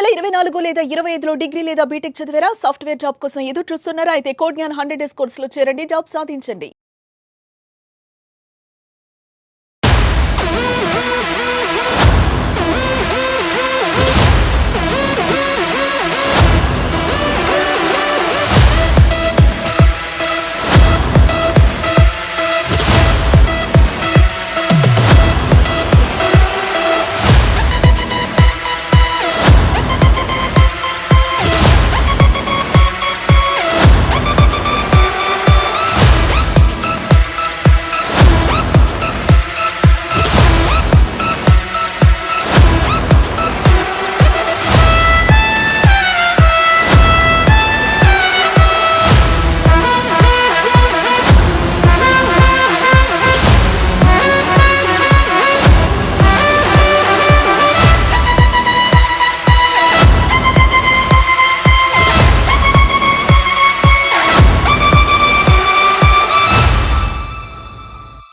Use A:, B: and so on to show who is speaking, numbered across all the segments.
A: 2024 లేదా 25లో డిగ్రీ లేదా బీటెక్ చదివారా? సాఫ్ట్వేర్ జాబ్ కోసం ఎదురు చూస్తున్నారా? అయితే కోడ్ జ్ఞాన్ 100 డేస్ కోర్సులో చేరండి, జాబ్ సాధించండి.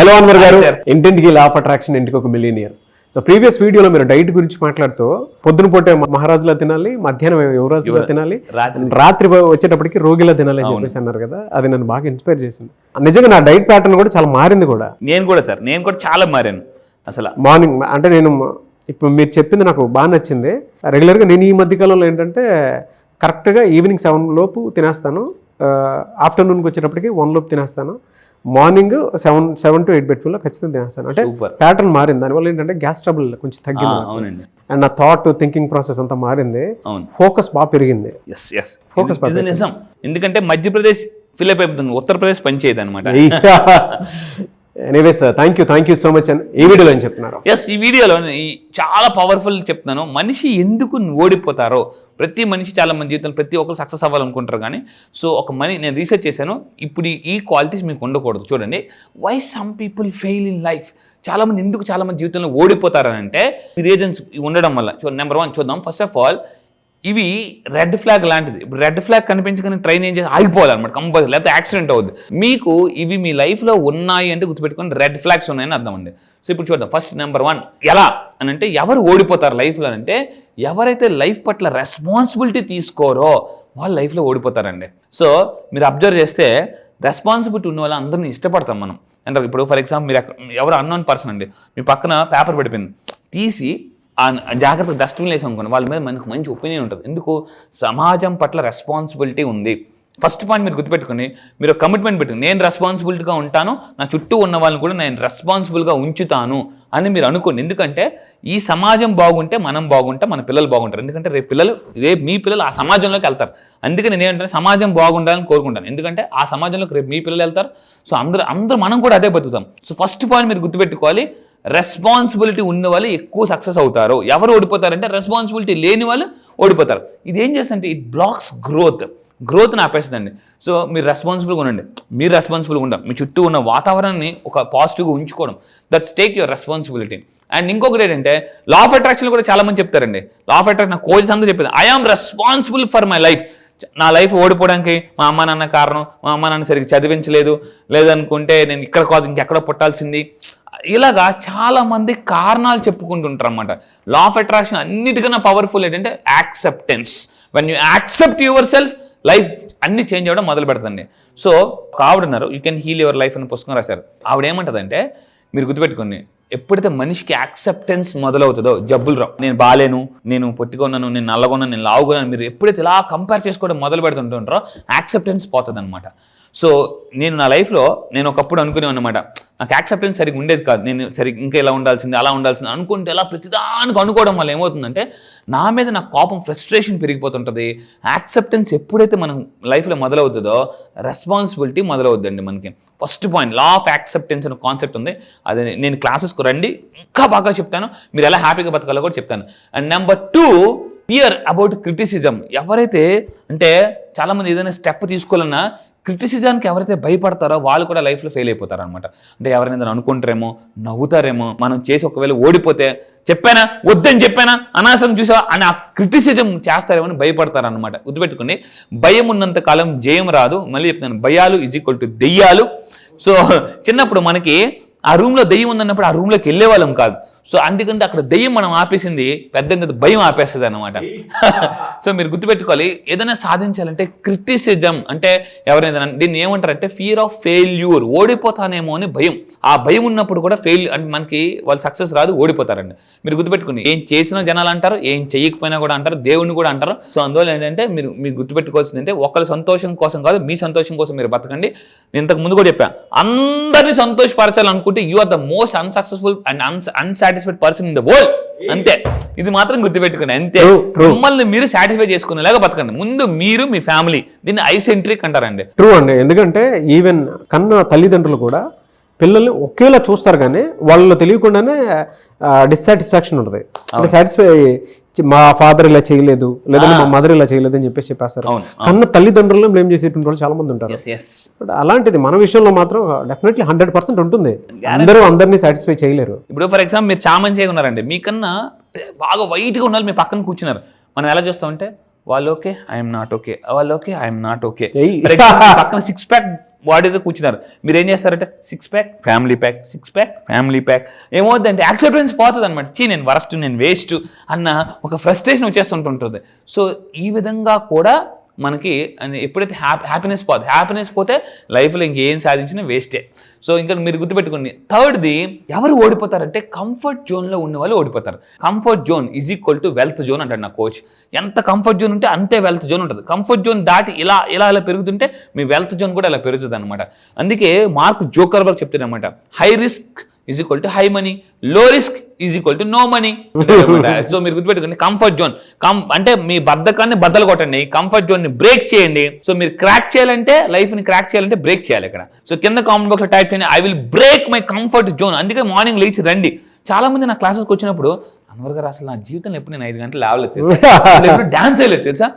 B: హలో అన్వర్ గారు, ఇంటింటికి లా ఆఫ్ అట్రాక్షన్, ఇంటికి ఒక మిలియనియర్. సో ప్రీవియస్ వీడియోలో మీరు డైట్ గురించి మాట్లాడుతూ పొద్దున పూటే మహారాజులా తినాలి, మధ్యాహ్నం యువరాజులా తినాలి, రాత్రి వచ్చేటప్పటికి రోగిలా తినాలి అని చెప్పేసి అన్నారు కదా. అది నన్ను బాగా ఇన్స్పైర్ చేసింది. నిజంగా నా డైట్ ప్యాటర్న్ కూడా చాలా మారింది కూడా.
C: నేను కూడా చాలా మారాను. అసలు
B: మార్నింగ్ అంటే నేను ఇప్పుడు మీరు చెప్పింది నాకు బాగా నచ్చింది. రెగ్యులర్గా నేను ఈ మధ్యకాలంలో ఏంటంటే కరెక్ట్గా ఈవినింగ్ 7 లోపు తినేస్తాను, ఆఫ్టర్నూన్కి వచ్చేటప్పటికి 1 లోపు తినేస్తాను, మార్నింగ్ 7 to 8 బెడ్లో ఖచ్చితంగా తినేస్తాను. అంటే ప్యాటర్న్ మారింది. దానివల్ల ఏంటంటే గ్యాస్ ట్రబుల్ కొంచెం తగ్గింది.
C: అవునండి.
B: అండ్ నా థాట్ థింకింగ్ ప్రాసెస్ అంతా మారింది. ఫోకస్ బాగా పెరిగింది.
C: ఫోకస్ నిజం. ఎందుకంటే మధ్యప్రదేశ్ ఫిలప్ అయిపోతుంది, ఉత్తరప్రదేశ్ పనిచేయదు అనమాట.
B: Anyways thank you so much అని ఈ వీడియోలో ఏం చెప్తున్నారు?
C: ఈ వీడియోలో చాలా పవర్ఫుల్ చెప్తున్నాను. మనిషి ఎందుకు ఓడిపోతారో, ప్రతి మనిషి చాలా మంది జీవితంలో ప్రతి ఒక్కరు సక్సెస్ అవ్వాలనుకుంటారు కానీ నేను రీసెర్చ్ చేశాను. ఇప్పుడు ఈ క్వాలిటీస్ మీకు ఉండకూడదు. చూడండి, why some people fail in life. చాలా మంది జీవితంలో ఓడిపోతారని అంటే రీజన్స్ ఉండడం వల్ల. నెంబర్ 1 చూద్దాం. ఫస్ట్ ఆఫ్ ఆల్, ఇవి రెడ్ ఫ్లాగ్ లాంటిది. ఇప్పుడు రెడ్ ఫ్లాగ్ కనిపించగానే ట్రైన్ ఏం చేసి ఆగిపోవాలన్నమాట కంపల్సరీ, లేకపోతే యాక్సిడెంట్ అవుద్ది. మీకు ఇవి మీ లైఫ్లో ఉన్నాయి అంటే గుర్తుపెట్టుకొని రెడ్ ఫ్లాగ్స్ ఉన్నాయని అర్థం అండి. సో ఇప్పుడు చూద్దాం. ఫస్ట్ నెంబర్ 1 ఎలా అని అంటే ఎవరు ఓడిపోతారు లైఫ్లో అంటే ఎవరైతే లైఫ్ పట్ల రెస్పాన్సిబిలిటీ తీసుకోరో వాళ్ళు లైఫ్లో ఓడిపోతారండి. సో మీరు అబ్జర్వ్ చేస్తే రెస్పాన్సిబిలిటీ ఉన్న వాళ్ళు అందరినీ ఇష్టపడతాం మనం. అంటే ఇప్పుడు ఫర్ ఎగ్జాంపుల్ మీరు ఎవరు అన్నోన్ పర్సన్ అండి, మీ పక్కన పేపర్ పడిపోయింది, తీసి జాగ్రత్తగా డస్ట్బిన్ వేసి అనుకోండి, వాళ్ళ మీద మనకు మంచి ఒపీనియన్ ఉంటుంది. ఎందుకు? సమాజం పట్ల రెస్పాన్సిబిలిటీ ఉంది. ఫస్ట్ పాయింట్ మీరు గుర్తుపెట్టుకుని మీరు కమిట్మెంట్ పెట్టుకుని నేను రెస్పాన్సిబిలిటీగా ఉంటాను, నా చుట్టూ ఉన్న వాళ్ళని కూడా నేను రెస్పాన్సిబుల్గా ఉంచుతాను అని మీరు అనుకోండి. ఎందుకంటే ఈ సమాజం బాగుంటే మనం బాగుంటాం, మన పిల్లలు బాగుంటారు. ఎందుకంటే రేపు మీ పిల్లలు ఆ సమాజంలోకి వెళ్తారు. అందుకని నేనేంటంటే సమాజం బాగుండాలని కోరుకుంటాను. ఎందుకంటే ఆ సమాజంలోకి రేపు మీ పిల్లలు వెళ్తారు. సో అందరూ మనం కూడా అదే బతుకుతాం. సో ఫస్ట్ పాయింట్ మీరు గుర్తుపెట్టుకోవాలి, రెస్పాన్సిబిలిటీ ఉన్న వాళ్ళు ఎక్కువ సక్సెస్ అవుతారు. ఎవరు ఓడిపోతారంటే రెస్పాన్సిబిలిటీ లేని వాళ్ళు ఓడిపోతారు. ఇది ఏం చేస్తుంటే ఇట్ బ్లాక్స్ గ్రోత్ని ఆపేస్తుందండి. సో మీరు రెస్పాన్సిబుల్గా ఉండండి, మీరు రెస్పాన్సిబుల్గా ఉండాలి, మీ చుట్టూ ఉన్న వాతావరణాన్ని ఒక పాజిటివ్గా ఉంచుకోవడం, that's take your responsibility. And ఇంకొకటి ఏంటంటే లా ఆఫ్ అట్రాక్షన్ కూడా చాలా మంది చెప్తారండి. లా ఆఫ్ అట్రాక్షన్ కోచెస్ అందరూ చెప్పేది I am responsible for my life. నా లైఫ్ ఓడిపోవడానికి మా అమ్మ నాన్న కారణం, మా అమ్మ నాన్న సరిగ్గా చదివించలేదు, లేదనుకుంటే నేను ఇక్కడ కాదు ఇంకెక్కడో పుట్టాల్సింది, ఇలాగా చాలా మంది కారణాలు చెప్పుకుంటుంటారు అన్నమాట. లా ఆఫ్ అట్రాక్షన్ అన్నిటికన్నా పవర్ఫుల్ ఏంటంటే acceptance. When you accept your self, life అన్ని చేంజ్ అవ్వడం మొదలు పెడుతుంది. సో ఒక ఆవిడ ఉన్నారు, you can heal your life అని పుస్తకం రాశారు. ఆవిడ ఏమంటుందంటే మీరు గుర్తుపెట్టుకోండి, ఎప్పుడైతే మనిషికి యాక్సెప్టెన్స్ మొదలవుతుందో జబ్బులు రావు. నేను బాలేను, నేను పొట్టిగా ఉన్నాను, నేను నల్లగా ఉన్నాను, నేను లావుగా ఉన్నాను, మీరు ఎప్పుడైతే ఇలా కంపేర్ చేసుకోవడం మొదలు పెడుతుంటారో యాక్సెప్టెన్స్ పోతుంది అనమాట. సో నేను నా లైఫ్లో నేను ఒకప్పుడు అనుకునేవాను అనమాట, నాకు యాక్సెప్టెన్స్ సరిగ్గా ఉండేది కాదు, నేను ఇంకా ఇలా ఉండాల్సింది అలా ఉండాల్సింది అనుకుంటే ఎలా ప్రతిదానికి అనుకోవడం వల్ల ఏమవుతుందంటే నా మీద నాకు కోపం, ఫ్రస్ట్రేషన్ పెరిగిపోతుంటుంది. యాక్సెప్టెన్స్ ఎప్పుడైతే మనం లైఫ్లో మొదలవుతుందో రెస్పాన్సిబిలిటీ మొదలవుద్దండి మనకి. First point law of acceptance అనే కాన్సెప్ట్ ఉంది. అది నేను క్లాసెస్కు రండి, ఇంకా బాగా చెప్తాను, మీరు ఎలా హ్యాపీగా బతకాలో కూడా చెప్తాను. And number 2 fear about criticism. ఎవరైతే అంటే చాలామంది ఏదైనా స్టెప్ తీసుకోవాలన్నా క్రిటిసిజానికి ఎవరైతే భయపడతారో వాళ్ళు కూడా లైఫ్లో ఫెయిల్ అయిపోతారు అనమాట. అంటే ఎవరైనా అనుకుంటారేమో, నవ్వుతారేమో, మనం చేసి ఒకవేళ ఓడిపోతే చెప్పానా వద్దని చెప్పానా అనవసరం చూసావా అని ఆ క్రిటిసిజం చేస్తారేమో అని భయపడతారు అనమాట. గుర్తుపెట్టుకోండి, భయం ఉన్నంత కాలం జయం రాదు. మళ్ళీ చెప్తాను, భయాలు = దెయ్యాలు. సో చిన్నప్పుడు మనకి ఆ రూమ్లో దెయ్యం ఉందన్నప్పుడు ఆ రూమ్లోకి వెళ్ళే వాళ్ళం కాదు. సో అందుకంటే అక్కడ దెయ్యం మనం ఆపేసింది పెద్ద భయం ఆపేస్తుంది అనమాట. సో మీరు గుర్తుపెట్టుకోవాలి, ఏదైనా సాధించాలంటే క్రిటిసిజం అంటే ఎవరైనా దీన్ని ఏమంటారంటే ఫియర్ ఆఫ్ ఫెయిల్యూర్, ఓడిపోతానేమో అని భయం. ఆ భయం ఉన్నప్పుడు కూడా అంటే మనకి వాళ్ళు సక్సెస్ రాదు, ఓడిపోతారండి. మీరు గుర్తుపెట్టుకుని ఏం చేసినా జనాలు అంటారు, ఏం చేయకపోయినా కూడా అంటారు, దేవుడిని కూడా అంటారు. సో అందువల్ల ఏంటంటే మీరు గుర్తుపెట్టుకోవాల్సింది అంటే ఒకరి సంతోషం కోసం కాదు, మీ సంతోషం కోసం మీరు బతకండి. నేను ఇంతకు ముందు కూడా చెప్పాను, అందరినీ సంతోషపరచాలనుకుంటే you are the most unsuccessful and unsatisfied person in the world. అంతే, ఇది మాత్రం గుర్తుపెట్టుకోండి. అంతే, మిమ్మల్ని మీరు సాటిస్ఫై చేసుకునేలాగా బతకండి. ముందు మీరు, మీ ఫ్యామిలీ, దీన్ని ఐసెంట్రిక్ అంటారండి.
B: ట్రూ అండి. ఎందుకంటే ఈవెన్ కన్న తల్లిదండ్రులు కూడా పిల్లల్ని ఒకేలా చూస్తారు, కానీ వాళ్ళు తెలియకుండానే డిస్సాటిస్ఫాక్షన్ ఉంటుంది. అంటే సాటిస్ఫై, మా ఫాదర్ ఇలా చేయలేదు లేదా మా మదర్ ఇలా చేయలేదు అని చెప్పేస్తారు. కన్న తల్లిదండ్రులను బ్లేమ్ చేసేటువంటి వాళ్ళు చాలా మంది ఉంటారు. బట్ అలాంటిది మన విషయంలో మాత్రం డెఫినెట్లీ 100% ఉంటుంది. అందరినీ సాటిస్ఫై చేయలేరు.
C: ఇప్పుడు ఫర్ ఎగ్జాంపుల్ మీరు చామన్ చేయకున్నారండి, మీకన్నా బాగా వైట్గా ఉండాలి, మీ పక్కన కూర్చున్నారు. మనం ఎలా చూస్తామంటే వాళ్ళు ఓకే, ఐఎమ్ నాట్ ఓకే, వాళ్ళు ఓకే, ఐఎమ్ నాట్ ఓకే. పక్కన 6 ప్యాక్ బాడీగా కూర్చున్నారు, మీరు ఏం చేస్తారంటే 6 pack family pack, 6 pack family pack. ఏమవుతుందంటే యాక్సెప్టెన్స్ పోతుంది అనమాట. నేను వరస్ట్, నేను వేస్ట్ అన్న ఒక ఫ్రస్ట్రేషన్ వచ్చేస్తుంటుంటుంది. సో ఈ విధంగా కూడా మనకి ఎప్పుడైతే హ్యాపీనెస్ పోతే లైఫ్లో ఇంకేం సాధించినా వేస్టే. సో ఇంకా మీరు గుర్తుపెట్టుకోండి, థర్డ్ది ఎవరు ఓడిపోతారంటే కంఫర్ట్ జోన్లో ఉన్న వాళ్ళు ఓడిపోతారు. Comfort zone is equal to wealth zone అంటాడు నా కోచ్. ఎంత కంఫర్ట్ జోన్ ఉంటే అంతే వెల్త్ జోన్ ఉంటుంది. కంఫర్ట్ జోన్ దాటి ఇలా పెరుగుతుంటే మీ వెల్త్ జోన్ కూడా ఇలా పెరుగుతుంది అనమాట. అందుకే మార్క్ జోకర్బర్గ్ చెప్తాడు అనమాట, high risk is equal to high money, low risk is equal to no money. So మీరు గుర్తుపెట్టుకోండి, కంఫర్ట్ జోన్ అంటే మీ బద్ధకాన్ని బద్దలు కొట్టండి, కంఫర్ట్ జోన్ ని బ్రేక్ చేయండి. సో మీరు క్రాక్ చేయాలంటే, లైఫ్ ని క్రాక్ చేయాలంటే బ్రేక్ చేయాలి ఇక్కడ. సో కింద కామెంట్ బాక్స్ లో టైప్ చేయండి, I will break my comfort zone. అందుకే మార్నింగ్ లేచి రండి. చాలా మంది నా క్లాసెస్కి వచ్చినప్పుడు, అన్వర్ గారు అసలు నా జీవితంలో ఎప్పుడు నేను 5 గంటలు లేవలేదు తెలుసా, ఎప్పుడు డాన్స్ చేయలేదు తెలుసా,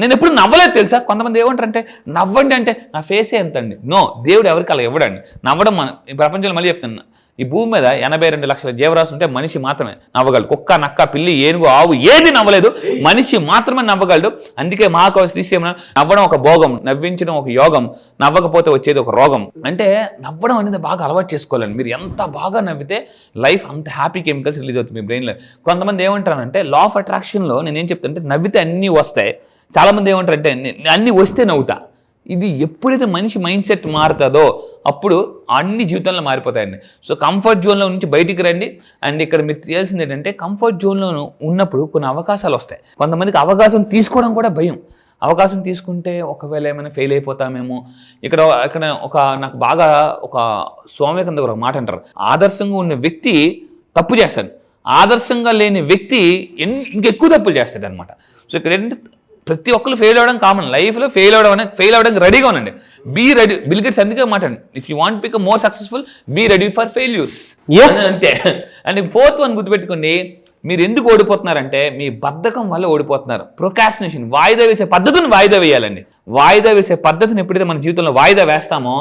C: నేను ఎప్పుడు నవ్వలేదు తెలుసా. కొంతమంది ఏమంటారంటే నవ్వండి అంటే నా ఫేసే ఎంత అండి. నో, దేవుడు ఎవరికి అలా ఇవ్వడండి. నవ్వడం మన ఈ ప్రపంచంలో మళ్ళీ చెప్తున్నా, ఈ భూమి మీద 82 లక్షల జీవరాశులు ఉంటే మనిషి మాత్రమే నవ్వగలడు. కుక్క, నక్క, పిల్లి, ఏనుగు, ఆవు ఏది నవ్వలేదు, మనిషి మాత్రమే నవ్వగలడు. అందుకే మహాకవి శ్రీశ్రీరామ, నవ్వడం ఒక భోగం, నవ్వించడం ఒక యోగం, నవ్వకపోతే వచ్చేది ఒక రోగం. అంటే నవ్వడం అనేది బాగా అలవాటు చేసుకోవాలండి. మీరు ఎంత బాగా నవ్వితే లైఫ్ అంత హ్యాపీ కెమికల్స్ రిలీజ్ అవుతుంది మీ బ్రెయిన్లో. కొంతమంది ఏమంటారంటే లా ఆఫ్ అట్రాక్షన్లో నేనేం చెప్తానంటే నవ్వితే అన్నీ వస్తాయి. చాలామంది ఏమంటారంటే అన్నీ వస్తే నవ్వుతా. ఇది ఎప్పుడైతే మనిషి మైండ్ సెట్ మారుతుందో అప్పుడు అన్ని జీవితంలో మారిపోతాయండి. సో కంఫర్ట్ జోన్లో నుంచి బయటికి రండి. అండ్ ఇక్కడ మీరు తెలియాల్సింది ఏంటంటే కంఫర్ట్ జోన్లో ఉన్నప్పుడు కొన్ని అవకాశాలు వస్తాయి. కొంతమందికి అవకాశం తీసుకోవడం కూడా భయం. అవకాశం తీసుకుంటే ఒకవేళ ఏమైనా ఫెయిల్ అయిపోతామేమో. ఇక్కడ నాకు బాగా ఒక స్వామికంద ఒక మాట అంటారు, ఆదర్శంగా ఉన్న వ్యక్తి తప్పు చేస్తాడు, ఆదర్శంగా లేని వ్యక్తి ఇంకెక్కువ తప్పులు చేస్తాడు అనమాట. సో ఇక్కడ ఏంటంటే ప్రతి ఒక్కరు ఫెయిల్ అవ్వడం కామన్. లైఫ్లో ఫెయిల్ అవ్వడానికి రెడీగా ఉండండి. Be ready. బిల్ గేట్స్ అందుకే మాట్లాడండి, if you want become more successful be ready for failures. అంతే. అండ్ 4th వన్ గుర్తుపెట్టుకోండి, మీరు ఎందుకు ఓడిపోతున్నారంటే మీ బద్ధకం వల్ల ఓడిపోతున్నారు. ప్రొకాస్టినేషన్, వాయిదా వేసే పద్ధతిని వాయిదా వేయాలండి. వాయిదా వేసే పద్ధతిని ఎప్పుడైతే మన జీవితంలో వాయిదా వేస్తామో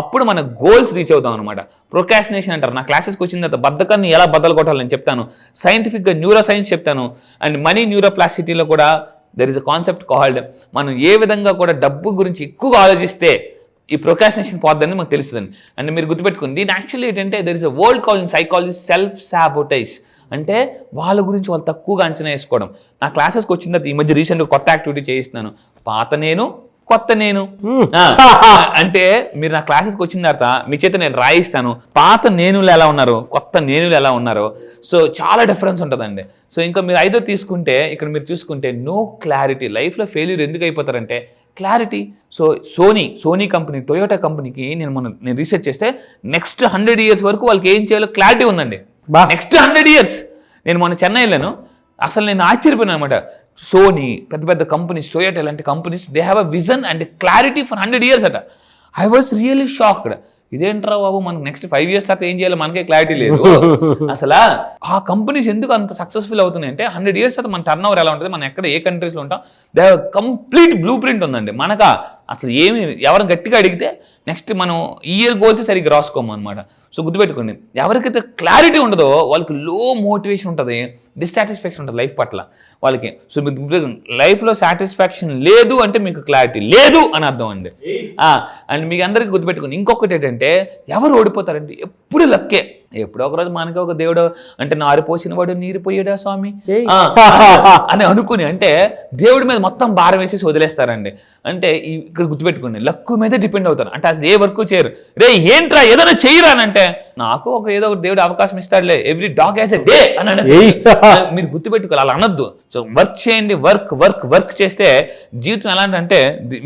C: అప్పుడు మన గోల్స్ రీచ్ అవుతాం అనమాట. ప్రొకాస్టినేషన్ అంటారు. నా క్లాసెస్కి వచ్చిన తర్వాత బద్ధకాన్ని ఎలా బద్దలు కొట్టాలని చెప్తాను. సైంటిఫిక్గా న్యూరో సైన్స్ చెప్తాను. అండ్ మనీ న్యూరోప్లాస్టిసిటీలో కూడా there is a concept called, మనం ఏ విధంగా కూడా డబ్బు గురించి ఎక్కువగా ఆలోచిస్తే ఈ ప్రొకాస్టినేషన్ పోద్దని మనకు తెలుస్తుందండి. అండ్ మీరు గుర్తుపెట్టుకుని దీని యాక్చువల్లీ ఏంటంటే there is a word called in psychology self sabotage. అంటే వాళ్ళ గురించి వాళ్ళు తక్కువగా అంచనా వేసుకోవడం. నా క్లాసెస్కి వచ్చిన తర్వాత ఈ మధ్య రీసెంట్గా కొత్త యాక్టివిటీ చేయిస్తున్నాను, పాత నేను కొత్త నేను. అంటే మీరు నా క్లాసెస్కి వచ్చిన తర్వాత మీ చేత నేను రాయిస్తాను, పాత నేనులు ఎలా ఉన్నారు, కొత్త నేనులు ఎలా ఉన్నారు. సో చాలా డిఫరెన్స్ ఉంటుందండి. సో ఇంకా మీరు 5వ తీసుకుంటే ఇక్కడ మీరు చూసుకుంటే నో క్లారిటీ. లైఫ్లో ఫెయిల్యూర్ ఎందుకు అయిపోతారంటే clarity. So Sony company, Toyota కంపెనీకి నేను రీసెర్చ్ చేస్తే నెక్స్ట్ 100 years వరకు వాళ్ళకి ఏం చేయాలో క్లారిటీ ఉందండి. Next 100 years. నేను మొన్న చెన్నై వెళ్ళాను, అసలు నేను ఆశ్చర్యపోయాను అనమాట. సోనీ, పెద్ద కంపెనీస్, టొయోటా లాంటి companies, they have a vision and clarity for 100 years అట. I was really shocked. ఇదేంట్రా బాబు, మనకు నెక్స్ట్ 5 years తర్వాత ఏం చేయాలో మనకే క్లారిటీ లేదు. అసలు ఆ కంపెనీస్ ఎందుకు అంత సక్సెస్ఫుల్ అవుతున్నాయి అంటే 100 years తర్వాత మన టర్న్ ఓవర్ ఎలా ఉంటుంది, మనం ఎక్కడ ఏ కంట్రీస్లో ఉంటాం, they have complete blue print ఉందండి. మనకా అసలు ఏమి ఎవరు గట్టిగా అడిగితే నెక్స్ట్ మనం ఇయర్ గోల్స్ సరిగ్గా రాసుకోము అనమాట. సో గుర్తుపెట్టుకోండి, ఎవరికైతే క్లారిటీ ఉండదో వాళ్ళకి లో మోటివేషన్ ఉంటుంది, డిస్సాటిస్ఫాక్షన్ ఉంటుంది లైఫ్ పట్ల వాళ్ళకి. సో మీకు లైఫ్లో సాటిస్ఫాక్షన్ లేదు అంటే మీకు క్లారిటీ లేదు అని అర్థం అండి. అండ్ మీకు అందరికీ గుర్తుపెట్టుకోండి ఇంకొకటి ఏంటంటే ఎవరు ఓడిపోతారంటే ఎప్పుడు లక్కే. ఎప్పుడో ఒకరోజు మనకి ఒక దేవుడు అంటే నారు పోసిన వాడు నీరు పోయాడా స్వామి
B: ఏయ్.
C: అని అనుకుని అంటే దేవుడి మీద మొత్తం భారం వేసేసి వదిలేస్తారండి. అంటే ఇక్కడ గుర్తుపెట్టుకోండి, లక్కు మీద డిపెండ్ అవుతారు. అంటే అసలు ఏ వర్క్ చేయరు. రే ఏంట్రా ఏదైనా చేయరా అని అంటే నాకు ఒక ఏదో ఒక దేవుడు అవకాశం ఇస్తాడులే, every dog has a day అని మీరు గుర్తుపెట్టుకోవాలి. అలా అనొద్దు. సో వర్క్ చేయండి, వర్క్ వర్క్ వర్క్ చేస్తే జీవితం ఎలాంటి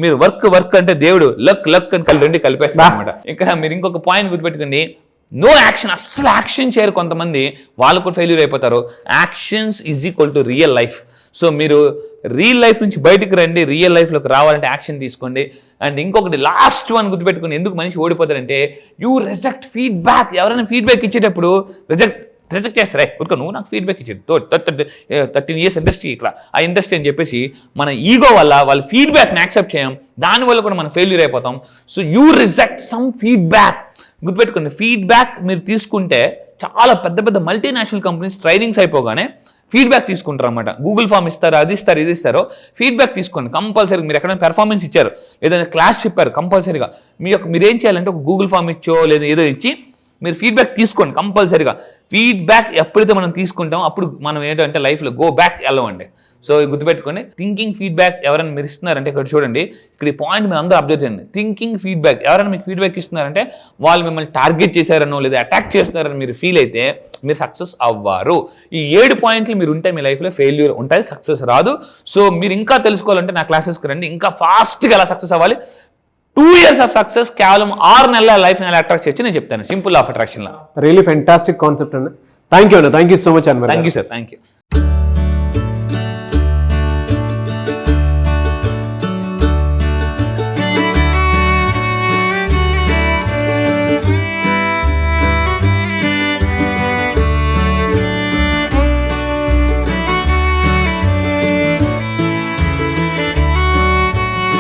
C: మీరు వర్క్ అంటే దేవుడు లక్ అని రెండు కలిపేస్తారు అనమాట. ఇక్కడ మీరు ఇంకొక పాయింట్ గుర్తుపెట్టుకోండి, నో యాక్షన్, అస్సలు యాక్షన్ చేయరు కొంతమంది, వాళ్ళు కూడా ఫెయిల్యూర్ అయిపోతారు. Actions is equal to real life. So మీరు రియల్ లైఫ్ నుంచి బయటికి రండి, రియల్ లైఫ్లోకి రావాలంటే యాక్షన్ తీసుకోండి. అండ్ ఇంకొకటి లాస్ట్ వన్ గుర్తుపెట్టుకుని, ఎందుకు మనిషి ఓడిపోతారంటే యూ రిజెక్ట్ ఫీడ్బ్యాక్. ఎవరైనా ఫీడ్బ్యాక్ ఇచ్చేటప్పుడు రిజెక్ట్ చేస్తారే, ఊరుకో నువ్వు నాకు ఫీడ్బ్యాక్ ఇచ్చేది 13 years ఇండస్ట్రీ ఇక్కడ ఆ ఇండస్ట్రీ అని చెప్పేసి మన ఈగో వల్ల వాళ్ళ ఫీడ్బ్యాక్ని యాక్సెప్ట్ చేయం, దానివల్ల కూడా మనం ఫెయిల్యూర్ అయిపోతాం. So you reject some feedback. గుర్తుపెట్టుకోండి, ఫీడ్బ్యాక్ మీరు తీసుకుంటే చాలా పెద్ద పెద్ద మల్టీనేషనల్ కంపెనీస్ ట్రైనింగ్స్ అయిపోగానే ఫీడ్బ్యాక్ తీసుకుంటారు అనమాట. గూగుల్ ఫామ్ ఇస్తారు, అది ఇస్తారు, ఇది ఇస్తారు. ఫీడ్బ్యాక్ తీసుకోండి కంపల్సరీగా. మీరు ఎక్కడైనా పెర్ఫార్మెన్స్ ఇచ్చారు, ఏదైనా క్లాస్ చెప్పారు, కంపల్సరీగా మీరు ఏం చేయాలంటే ఒక గూగుల్ ఫామ్ ఇచ్చో లేదా ఏదో ఇచ్చి మీరు ఫీడ్బ్యాక్ తీసుకోండి కంపల్సరీగా. ఫీడ్బ్యాక్ ఎప్పుడైతే మనం తీసుకుంటామో అప్పుడు మనం ఏంటంటే లైఫ్లో గో బ్యాక్ వెళ్ళవండి. సో గుర్తుపెట్టుకోండి, థింకింగ్ ఫీడ్బ్యాక్ ఎవరైనా మీరు ఇస్తున్నారంటే ఇక్కడ చూడండి, ఇక్కడ ఈ పాయింట్ మీరు అందరూ అబ్జర్వ్ చేయండి. థింకింగ్ ఫీడ్బ్యాక్ ఎవరైనా మీకు ఫీడ్బ్యాక్ ఇస్తున్నారంటే వాళ్ళు మిమ్మల్ని టార్గెట్ చేశారనో లేదా అటాక్ చేస్తున్నారని మీరు ఫీల్ అయితే మీరు సక్సెస్ అవ్వరు. ఈ 7 పాయింట్లు మీరు ఉంటే మీ లైఫ్లో ఫెయిల్యూర్ ఉంటుంది, సక్సెస్ రాదు. సో మీరు ఇంకా తెలుసుకోవాలంటే నా క్లాసెస్కి రండి, ఇంకా ఫాస్ట్గా ఎలా సక్సెస్ అవ్వాలి. 2 years ఆఫ్ సక్సెస్ కేవలం 6 నెలల లైఫ్ ఎలా అట్రాక్ట్ చేయొచ్చు నేను చెప్తాను. Simple of attraction law.
B: Really fantastic concept అండి. Thank you so much.
C: Thank you sir, thank you.